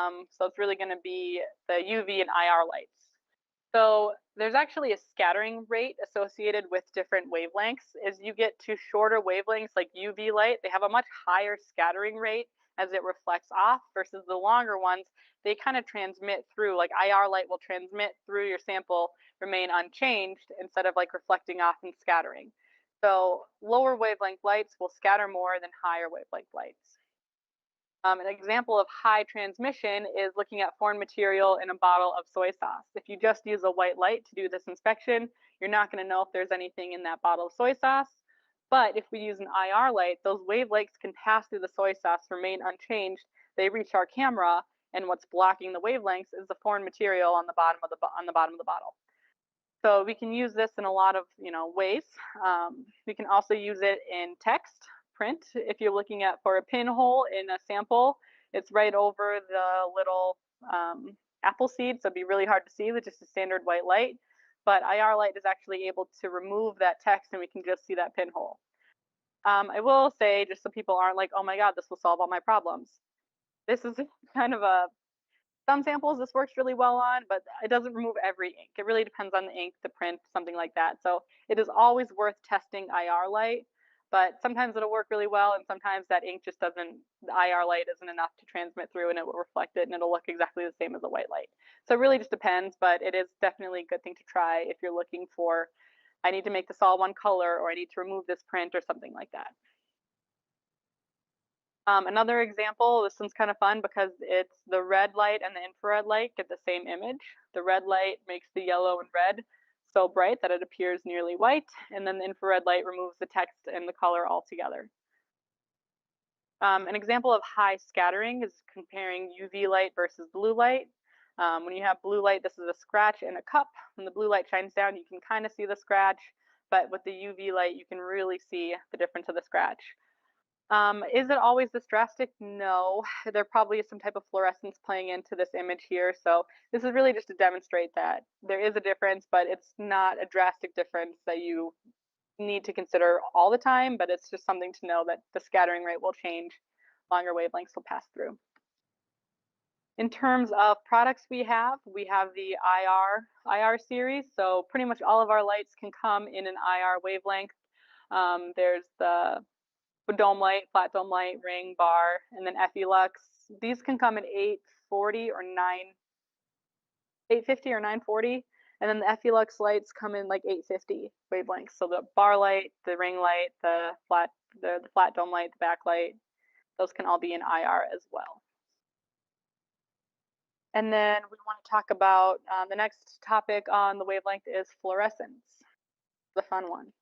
So it's really going to be the UV and IR lights. So there's actually a scattering rate associated with different wavelengths. As you get to shorter wavelengths like UV light, they have a much higher scattering rate as it reflects off versus the longer ones, they kind of transmit through, like IR light will transmit through your sample, remain unchanged instead of like reflecting off and scattering. So lower wavelength lights will scatter more than higher wavelength lights. An example of high transmission is looking at foreign material in a bottle of soy sauce. If you just use a white light to do this inspection, you're not going to know if there's anything in that bottle of soy sauce. But if we use an IR light, those wavelengths can pass through the soy sauce, remain unchanged. They reach our camera, and what's blocking the wavelengths is the foreign material on the bottom of the bottle. So we can use this in a lot of ways. We can also use it in text print. If you're looking at for a pinhole in a sample, it's right over the little apple seed, so it'd be really hard to see with just a standard white light. But IR light is actually able to remove that text, and we can just see that pinhole. I will say, just so people aren't like, oh my god, this will solve all my problems. This is kind of some samples this works really well on, but it doesn't remove every ink. It really depends on the ink, the print, something like that. So it is always worth testing IR light, but sometimes it'll work really well, and sometimes that ink just doesn't, the IR light isn't enough to transmit through, and it will reflect it, and it'll look exactly the same as a white light. So it really just depends, but it is definitely a good thing to try if you're looking for, I need to make this all one color, or I need to remove this print, or something like that. Another example, this one's kind of fun because it's the red light and the infrared light get the same image. The red light makes the yellow and red so bright that it appears nearly white, and then the infrared light removes the text and the color altogether. An example of high scattering is comparing UV light versus blue light. When you have blue light, this is a scratch in a cup. When the blue light shines down, you can kind of see the scratch, but with the UV light, you can really see the difference of the scratch. Is it always this drastic? No. There probably is some type of fluorescence playing into this image here. So this is really just to demonstrate that there is a difference, but it's not a drastic difference that you need to consider all the time, but it's just something to know that the scattering rate will change, longer wavelengths will pass through. In terms of products we have the IR series. So pretty much all of our lights can come in an IR wavelength. There's the dome light, flat dome light, ring, bar, and then Effilux. These can come in 840 or 850 or 940, and then the Effilux lights come in like 850 wavelengths. So the bar light, the ring light, the flat dome light, the backlight, those can all be in IR as well. And then we want to talk about the next topic on the wavelength is fluorescence, the fun one.